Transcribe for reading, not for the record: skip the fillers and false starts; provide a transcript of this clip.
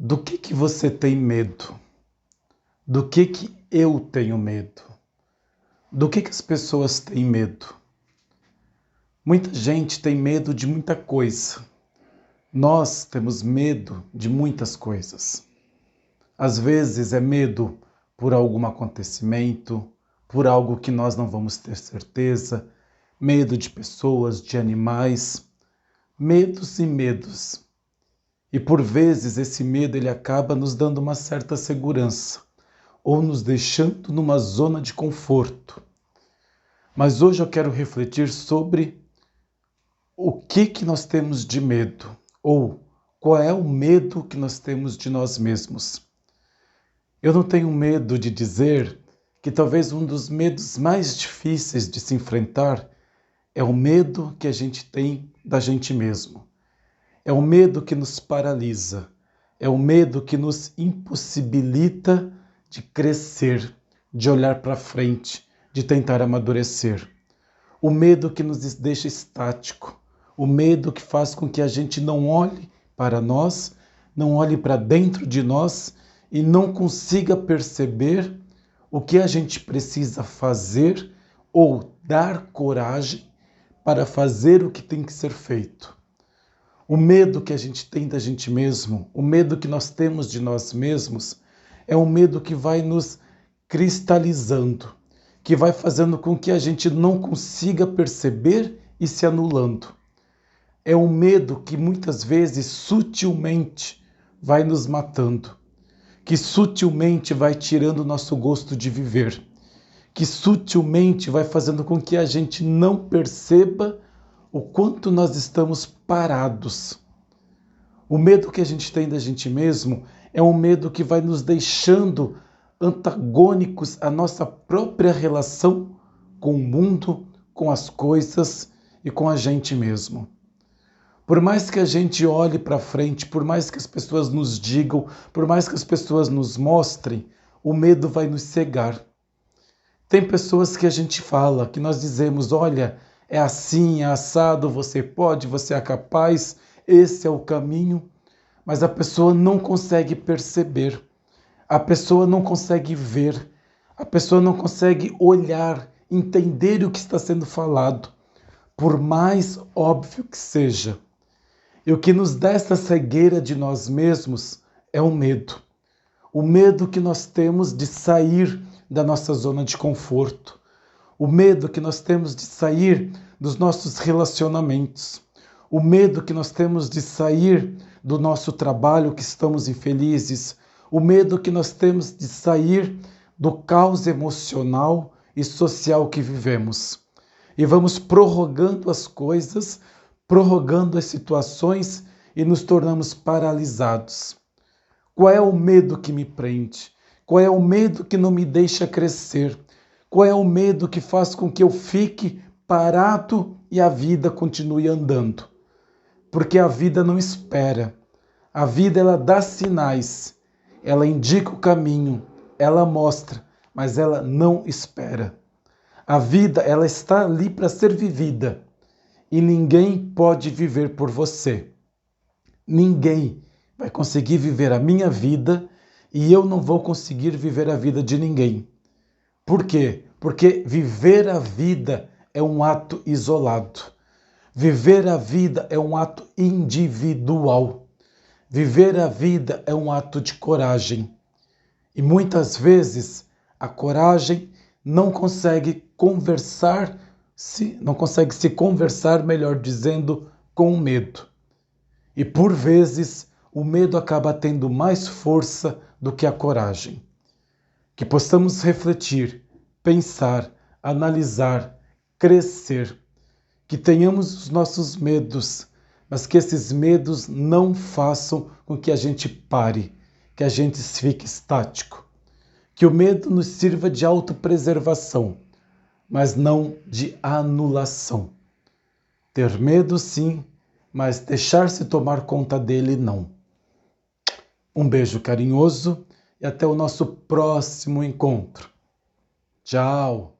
Do que você tem medo? Do que eu tenho medo? Do que as pessoas têm medo? Muita gente tem medo de muita coisa. Nós temos medo de muitas coisas. Às vezes é medo por algum acontecimento, por algo que nós não vamos ter certeza, medo de pessoas, de animais, medos e medos. E por vezes esse medo ele acaba nos dando uma certa segurança ou nos deixando numa zona de conforto. Mas hoje eu quero refletir sobre o que nós temos de medo ou qual é o medo que nós temos de nós mesmos. Eu não tenho medo de dizer que talvez um dos medos mais difíceis de se enfrentar é o medo que a gente tem da gente mesmo. É o medo que nos paralisa, é o medo que nos impossibilita de crescer, de olhar para frente, de tentar amadurecer. O medo que nos deixa estático, o medo que faz com que a gente não olhe para nós, não olhe para dentro de nós e não consiga perceber o que a gente precisa fazer ou dar coragem para fazer o que tem que ser feito. O medo que a gente tem da gente mesmo, o medo que nós temos de nós mesmos, é um medo que vai nos cristalizando, que vai fazendo com que a gente não consiga perceber e se anulando. É um medo que muitas vezes sutilmente vai nos matando, que sutilmente vai tirando o nosso gosto de viver, que sutilmente vai fazendo com que a gente não perceba o quanto nós estamos parados. O medo que a gente tem da gente mesmo é um medo que vai nos deixando antagônicos à nossa própria relação com o mundo, com as coisas e com a gente mesmo. Por mais que a gente olhe para frente, por mais que as pessoas nos digam, por mais que as pessoas nos mostrem, o medo vai nos cegar. Tem pessoas que a gente fala, que nós dizemos, olha, é assim, é assado, você pode, você é capaz, esse é o caminho, mas a pessoa não consegue perceber, a pessoa não consegue ver, a pessoa não consegue olhar, entender o que está sendo falado, por mais óbvio que seja. E o que nos dá essa cegueira de nós mesmos é o medo que nós temos de sair da nossa zona de conforto, o medo que nós temos de sair dos nossos relacionamentos, o medo que nós temos de sair do nosso trabalho que estamos infelizes, o medo que nós temos de sair do caos emocional e social que vivemos. E vamos prorrogando as coisas, prorrogando as situações e nos tornamos paralisados. Qual é o medo que me prende? Qual é o medo que não me deixa crescer? Qual é o medo que faz com que eu fique parado e a vida continue andando? Porque a vida não espera. A vida ela dá sinais, ela indica o caminho, ela mostra, mas ela não espera. A vida ela está ali para ser vivida e ninguém pode viver por você. Ninguém vai conseguir viver a minha vida e eu não vou conseguir viver a vida de ninguém. Por quê? Porque viver a vida é um ato isolado. Viver a vida é um ato individual. Viver a vida é um ato de coragem. E muitas vezes a coragem não consegue se conversar, melhor dizendo, com o medo. E por vezes o medo acaba tendo mais força do que a coragem. Que possamos refletir, pensar, analisar, crescer, que tenhamos os nossos medos, mas que esses medos não façam com que a gente pare, que a gente fique estático. Que o medo nos sirva de autopreservação, mas não de anulação. Ter medo sim, mas deixar-se tomar conta dele não. Um beijo carinhoso e até o nosso próximo encontro. Tchau!